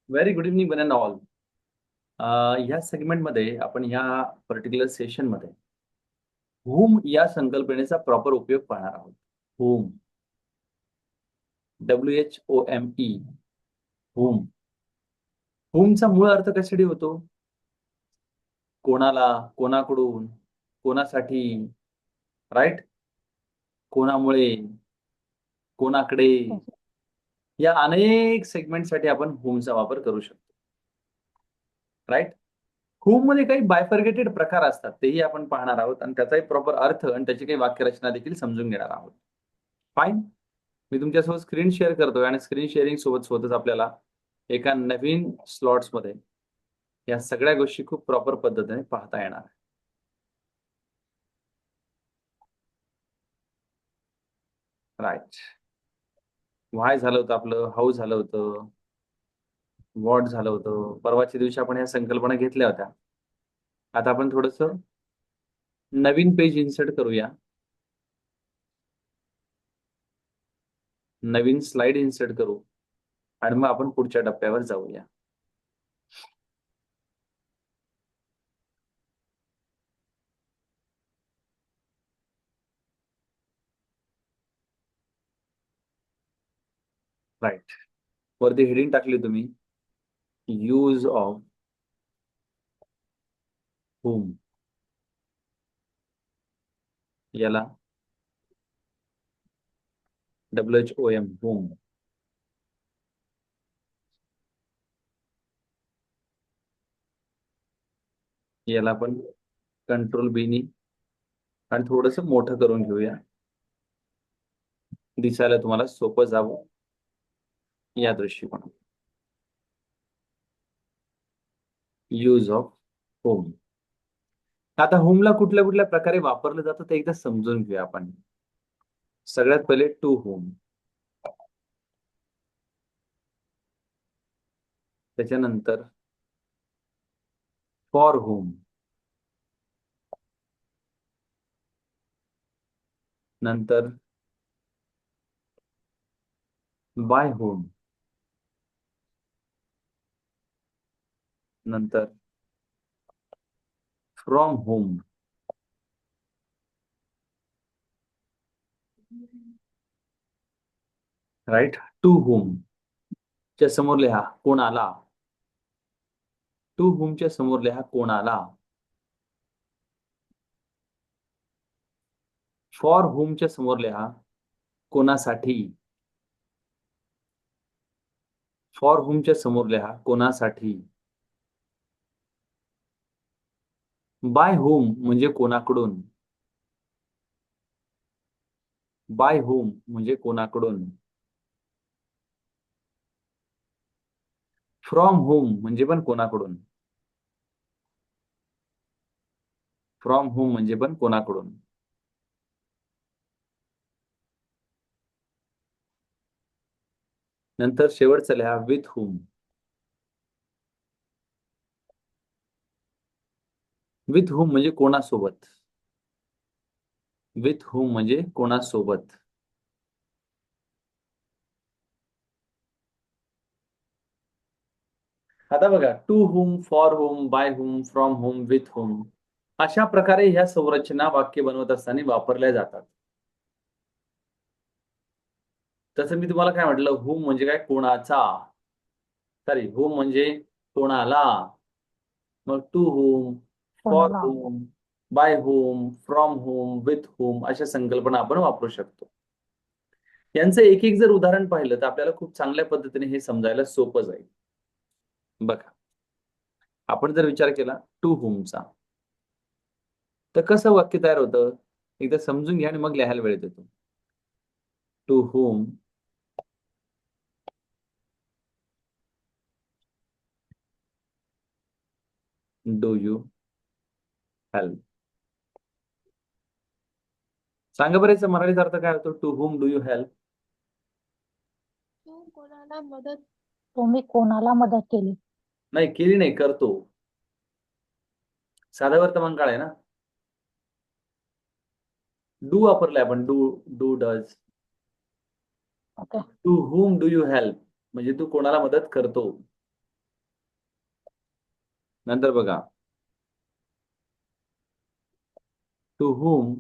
Very good evening one and all. ह्या सेगमेंटमध्ये आपण ह्या पर्टिक्युलर सेशनमध्ये होम या संकल्पनेचा प्रॉपर उपयोग पाहणार आहोत. Home, WHOME, home. होमचा मूळ अर्थ कशासाठी होतो? कोणाला, कोणाकडून, कोणासाठी, राईट? कोणामुळे, कोणाकडे, या अनेक सेगमेंटसाठी आपण होमचा वापर करू शकतो. राईट? होममध्ये काही बायफर्गेटेड प्रकार असतात, तेही आपण पाहणार आहोत आणि त्याचाही प्रॉपर अर्थ आणि त्याची काही वाक्यरचना देखील समजून घेणार आहोत. फाईन. मी तुमच्यासोबत स्क्रीन शेअर करतोय आणि स्क्रीन शेअरिंग सोबत आपल्याला एका नवीन स्लॉट्समध्ये या सगळ्या गोष्टी खूप प्रॉपर पद्धतीने पाहता येणार आहे. राईट. व्हाय झालं होतं आपलं, हाऊ झालं होतं, व्हॉट झालं होतं. परवाच्या दिवशी आपण या संकल्पना घेतल्या होत्या. आता आपण थोडस नवीन पेज इन्सर्ट करूया. नवीन स्लाइड इन्सर्ट करू आणि मग आपण पुढच्या टप्प्यावर जाऊया. राईट. वरती हेडिंग टाकली तुम्ही, यूज ऑफ होम. याला WHOM, होम. याला आपण कंट्रोल बीनी आणि थोडस मोठं करून घेऊया, दिसायला तुम्हाला सोपं जावं या दृष्टिकोन. Use of home. आता होमला कुठल्या कुठल्या प्रकारे वापरलं जातं ते एकदा समजून घेऊया आपण. सगळ्यात पहिले टू होम, त्याच्यानंतर फॉर होम, नंतर बाय होम, नंतर from whom, right. To whom च्या समोर लिहा कोणाला. टू होमच्या समोर लिहा कोणाला. फॉर होमच्या समोर लिहा कोणासाठी. फॉर होमच्या समोर लिहा कोणासाठी. बाय होम म्हणजे कोणाकडून. बाय होम म्हणजे कोणाकडून. फ्रॉम होम म्हणजे पण कोणाकडून. फ्रॉम होम म्हणजे पण कोणाकडून. नंतर शेवटचं लिहा विथ होम. विथ होम म्हणजे कोणासोबत. विथ होम म्हणजे कोणासोबत. आता बघा, to whom, for whom, by whom, from whom, with whom, अशा प्रकारे ह्या संरचना वाक्य बनवत असताना वापरल्या जातात. तसं मी तुम्हाला काय म्हटलं, होम म्हणजे काय, कोणाचा. सॉरी, होम म्हणजे कोणाला. मग टू होम, फॉर कोणाला. Whom, by whom, from whom, with whom अशा संकल्पना आपण वापरू शकतो. यांचं एक एक जर उदाहरण पाहिलं तर आपल्याला खूप चांगल्या पद्धतीने हे समजायला सोपं जाईल. बघा, आपण जर विचार केला टू होमचा, तर कसं वाक्य तयार होतं एकदा समजून घ्या आणि मग लिहायला वेळ देतो. To whom do you help. सांगा बरं, याचा मराठीत अर्थ काय होतो? To whom do you help. तुम्ही कोणाला मदत केली. नाही, केली नाही, करतो. साधा वर्तमान काळ आहे ना. डू वापरलाय आपण, do, do does. Okay. To whom do you help म्हणजे तू कोणाला मदत करतो. नंतर बघा, to whom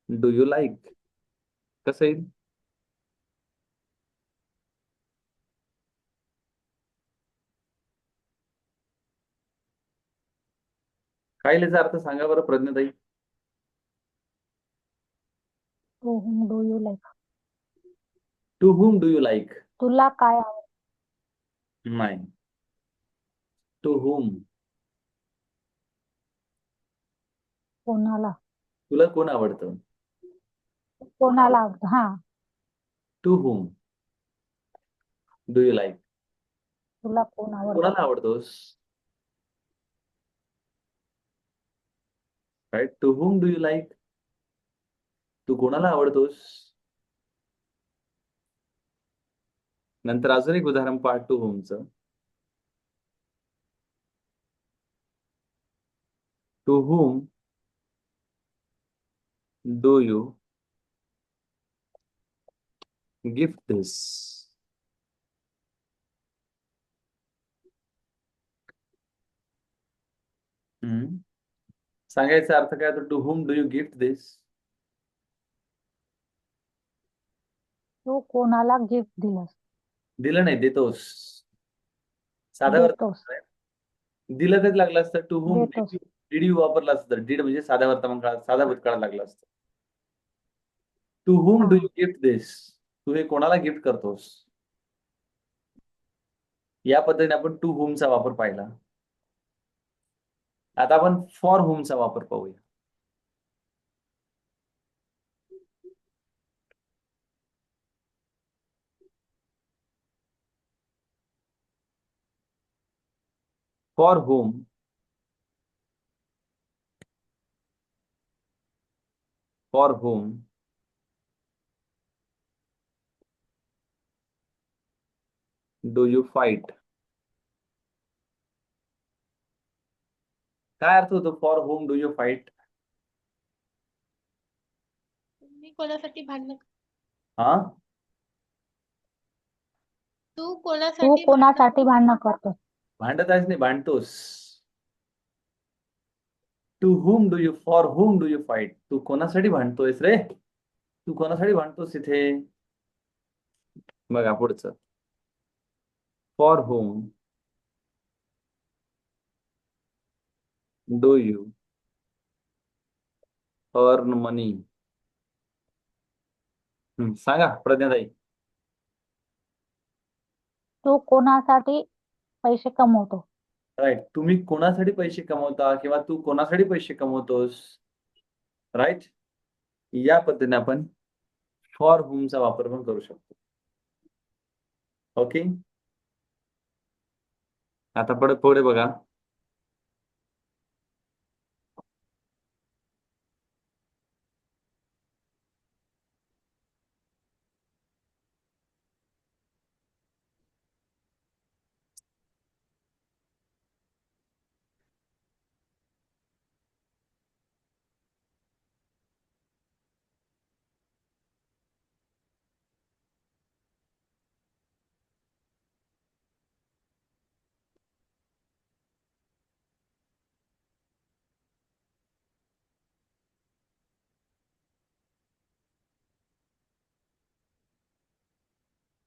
do you like, कसं येईल? काय याचा अर्थ सांगा बरं प्रज्ञाताई. To whom do you like, to whom do you like. तुला काय आवडतं? नाही. टू whom, कोणाला तुला कोण आवडतं. कोणाला आवडतं, हा. To whom do you like, तुला कोण आवडतं? कोणाला आवडतोस. Right, to whom do you like, तू कोणाला आवडतोस. नंतर अजून एक उदाहरण पार्ट टू whomचं. To whom do you gift this. सांगायचा अर्थ काय, to whom do you gift this. तू कोणाला गिफ्ट दिलंस? दिलं नाही, देतोस. साधा देतोस. वर्तमान दिलं कधी लागलं असतं, टू whom देतोस. डीड यू वापरला असतं. डीड म्हणजे साध्या वर्तमान काळात, साधा भूतकाळात लागलं असतं. टू whom डू हा. यू गिफ्ट दिस, तू हे कोणाला गिफ्ट करतोस. या पद्धतीने आपण टू whomचा वापर पाहिला. आता आपण फॉर whomचा वापर पाहूया. For whom for whom do you fight. काय अर्थ होतो for whom do you fight. तुम्ही कोणासाठी भांडण हा, तू तू कोणासाठी कोणासाठी भांडण करतोस? भांडत आहेस नाही, भांडतोस. To whom do you, for whom do you fight, तू कोणासाठी भांडतोयस रे. तू कोणासाठी भांडतोस इथे. बघा पुढचं, for whom do you earn money. सांगा प्रज्ञाताई. तू कोणासाठी पैसे कमवतो? राईट, तुम्ही कोणासाठी पैसे कमवता किंवा तू कोणासाठी पैसे कमवतोस. राईट, या पद्धतीने आपण फॉर whomचा वापर पण करू शकतो. ओके, आता पुढे पुढे बघा.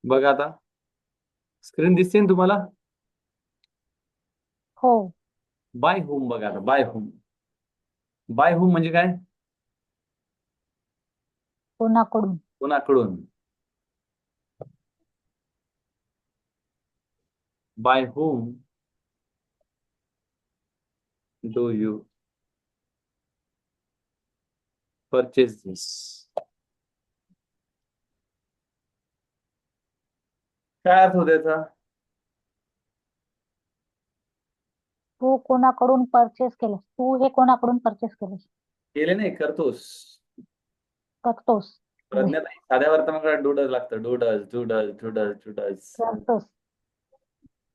बघा आता स्क्रीन दिसते ना तुम्हाला. हो. बाय होम बघा आता, बाय होम. बाय होम म्हणजे काय, कोणाकडून? कोणाकडून. By whom do you purchase this. काय अर्थ होतो याचा. तू कोणाकडून परचेस केलंस? तू हे कोणाकडून परचेस केलंस? केले नाही, करतोस. करतोस. प्रज्ञाताई साध्या वर्तमानात डूडज लागतं. डूडज डूडज डूडज डूडज. करतोस.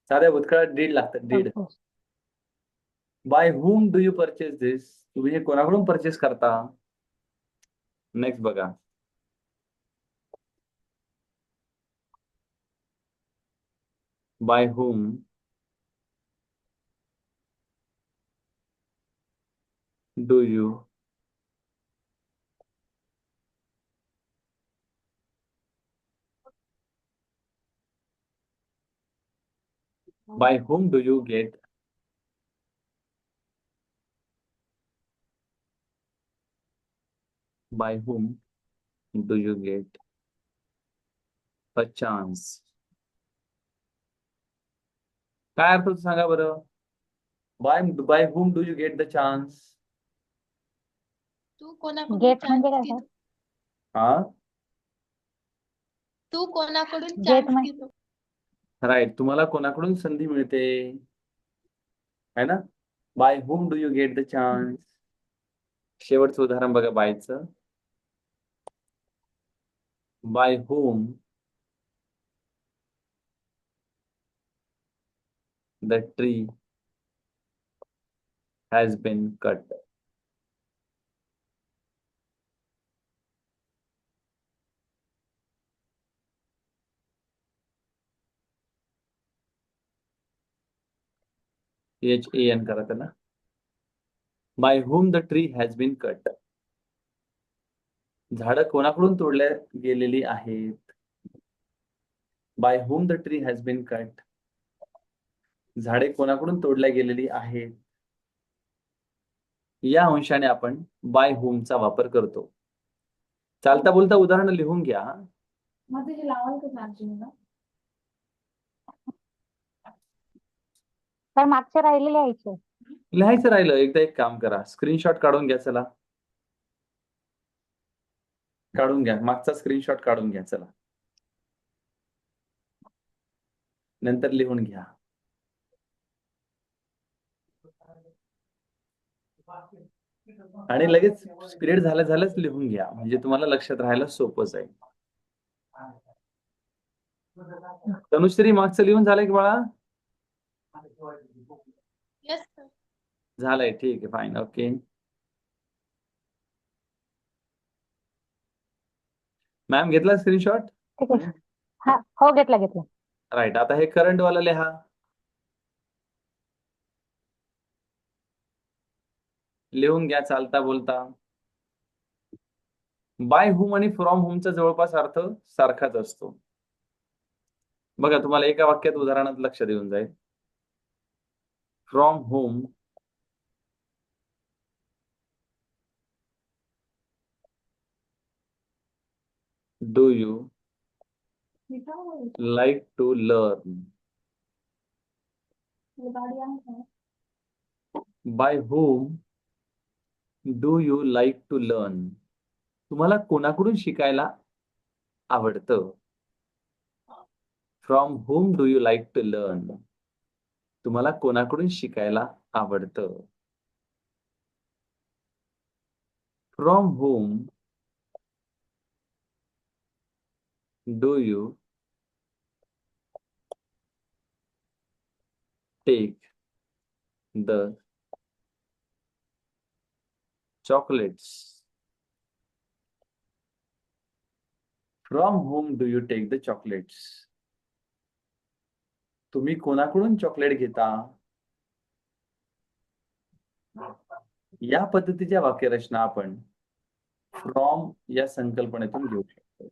साध्या भूतकाळात डीड लागतं, डीड. करतोस. By whom do you purchase this, तुम्ही हे कोणाकडून परचेस करता. नेक्स्ट बघा, by whom do you by whom do you get by whom do you get a chance? काय अर्थ होतो सांगा बरं. By whom do you get the chance? तू कोणाकडून गेट म्हणजे चान्स काय सर? घेतो? हा तू कोणाकडून गेट चान्स म्हणजे घेतो? राईट. तुम्हाला कोणाकडून संधी मिळते है ना. By whom do you get the chance? शेवटचं उदाहरण बघा बायचं. By whom the tree has been cut. HAN करा त्याला. By whom the tree has been cut. झाडं कोणाकडून तोडल्या गेलेली आहेत. By whom the tree has been cut. झाडे कोणाकडून तोडल्या गेलेली आहेत. या अंशाने आपण बाय whom चा वापर करतो. चालता बोलता उदाहरण लिहून घ्या. सर मागचे राहिले लिहायचे. लिहायचं राहिलं एकदा एक काम करा. स्क्रीनशॉट काढून घ्या. चला काढून घ्या. मागचा स्क्रीनशॉट काढून घ्या. चला नंतर लिहून घ्या. आणि लगेच पिरियड झाल्याच लिहून घ्या. म्हणजे तुम्हाला लक्षात राहायला सोपं जाईल. तनुश्री मागचं लिहून झालंय की बाळा? Yes sir. झालंय. ठीक आहे. फाईन. ओके. मॅम घेतला स्क्रीनशॉट? ठीक आहे. हा हो घेतला घेतला. राईट. आता हे करंट वाला लिहा. लिहून घ्या चालता बोलता. बाय whom आणि फ्रॉम whomचा जवळपास अर्थ सारखाच असतो. बघा तुम्हाला एका वाक्यात उदाहरणात लक्ष देऊन जाईल. From whom do you like to learn? By whom do you like to learn? तुम्हाला कोणाकडून शिकायला आवडतं. From whom do you like to learn? तुम्हाला कोणाकडून शिकायला आवडतं. From whom do you take the chocolates? From whom do you take the chocolates? तुम्ही कोणाकडून चॉकलेट घेता. या पद्धतीच्या वाक्यरचना आपण फ्रॉम या संकल्पनेतून घेऊ शकतो.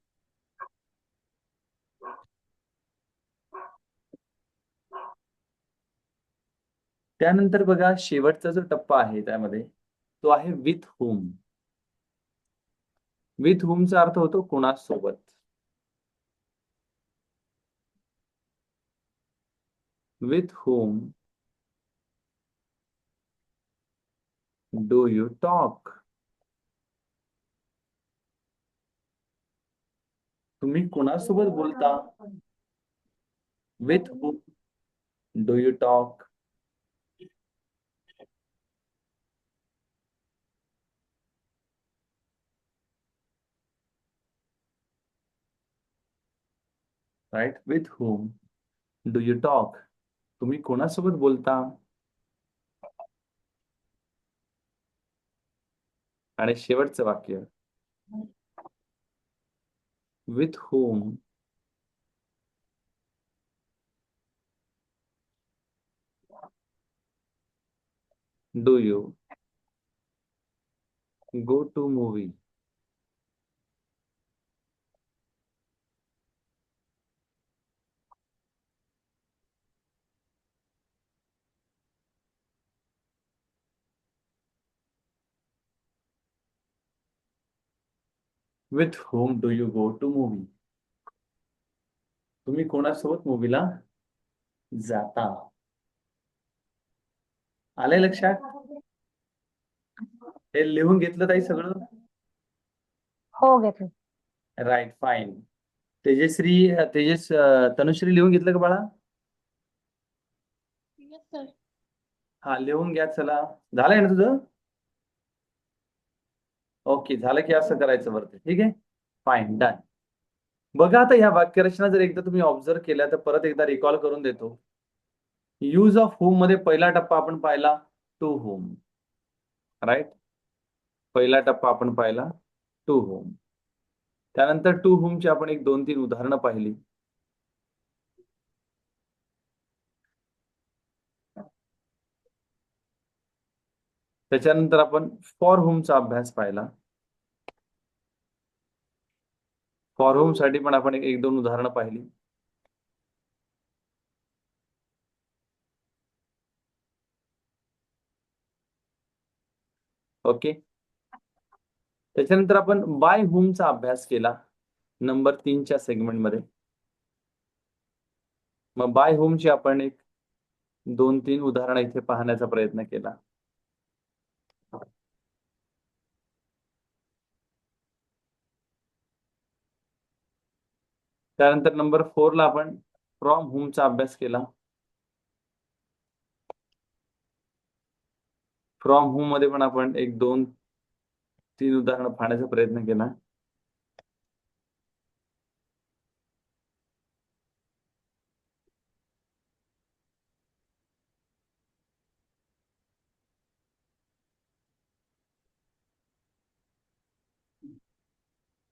त्यानंतर बघा शेवटचा जो टप्पा आहे त्यामध्ये तो आहे विथ whom. विथ whomचा अर्थ होतो कोणासोबत. With whom do you talk? तुम्ही कोणासोबत बोलता. With whom do you talk? Right. With whom do you talk? तुम्ही कोणासोबत बोलता. आणि शेवटचं वाक्य with whom do you go to movie? With whom do you go to movie? तुम्ही कोणासोबत मूवीला जाता? आलंय लक्षात? हे लिहून घेतलं ताई सगळं? हो घेतलं. Right, fine. तेजश्री, तनुश्री लिहून घेतलं का बाळा? Yes sir. हा, लिहून घ्या. चला, झालंय ना तुझं? ओके, झालं की असं करायचं वरती. ठीक आहे, फाईन, डन. बघा आता ह्या वाक्यरचना जर एकदा तुम्ही ऑब्झर्व केल्या तर परत एकदा रिकॉल करून देतो. यूज ऑफ होम मध्ये पहिला टप्पा आपण पाहिला टू होम, राईट. पहिला टप्पा आपण पाहिला टू होम. त्यानंतर टू होमची आपण एक 2-3 उदाहरणं पाहिली. त्याच्यानंतर आपण फॉर होमचा अभ्यास पाहिला. फॉर होम साठी पण आपण 1-2 उदाहरणं पाहिली. ओके. त्याच्यानंतर आपण बाय होमचा अभ्यास केला नंबर 3च्या सेगमेंटमध्ये. मग बाय होमची आपण एक 2-3 उदाहरणं इथे पाहण्याचा प्रयत्न केला. त्यानंतर नंबर 4ला आपण फ्रॉम होमचा अभ्यास केला. फ्रॉम होम मध्ये पण आपण एक 2-3 उदाहरणं पाहण्याचा प्रयत्न केला.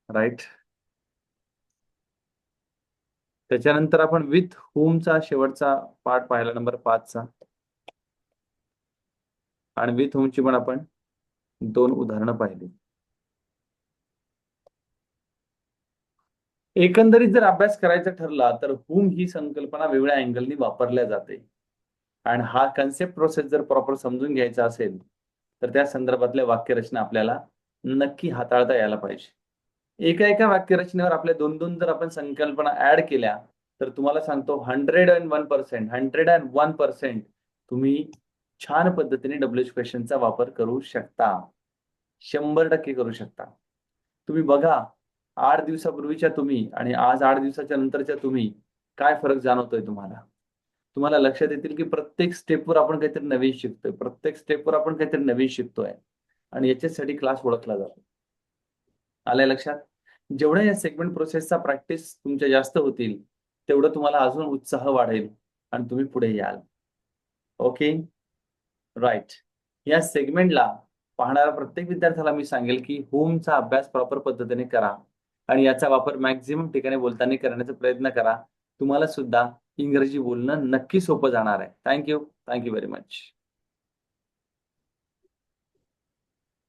राईट. त्याच्यानंतर आपण विथ होमचा शेवटचा पार्ट पाहिला नंबर 5चा. आणि विथ होमची पण आपण 2 उदाहरणं पाहिली. एकंदरीत जर अभ्यास करायचा ठरला तर होम ही संकल्पना वेगळ्या अँगलनी वापरल्या जाते. आणि हा कन्सेप्ट प्रोसेस जर प्रॉपर समजून घ्यायचा असेल तर त्या संदर्भातल्या वाक्यरचना आपल्याला नक्की हाताळता यायला पाहिजे. एका वाक्यरचनेवर आपल्या 2-2 जर आपण संकल्पना ऍड केल्या तर तुम्हाला सांगतो 101% तुम्ही छान पद्धतीने डब्ल्यूएच क्वेश्चनचा वापर करू शकता. 100% करू शकता. तुम्ही बघा, 8 दिवसापूर्वीच्या तुम्ही आणि आज 8 दिवसाच्या नंतरच्या तुम्ही काय फरक जाणवतोय तुम्हाला? तुम्हाला लक्षात येतील की प्रत्येक स्टेपवर आपण काहीतरी नवीन शिकतोय, प्रत्येक स्टेपवर आपण काहीतरी नवीन शिकतोय आणि याच्यासाठी क्लास ओळखला जातो. आलंय लक्षात? जेवढ्या या सेगमेंट प्रोसेसचा प्रॅक्टिस तुमच्या जास्त होतील तेवढं तुम्हाला अजून उत्साह वाढेल आणि तुम्ही पुढे याल. Okay, right. या सेगमेंटला पाहणाऱ्या प्रत्येक विद्यार्थ्याला मी सांगेल की होमचा अभ्यास प्रॉपर पद्धतीने करा आणि याचा वापर मॅक्झिमम ठिकाणी बोलताना करण्याचा प्रयत्न करा. तुम्हाला सुद्धा इंग्रजी बोलणं नक्की सोपं जाणार आहे. Thank you very much.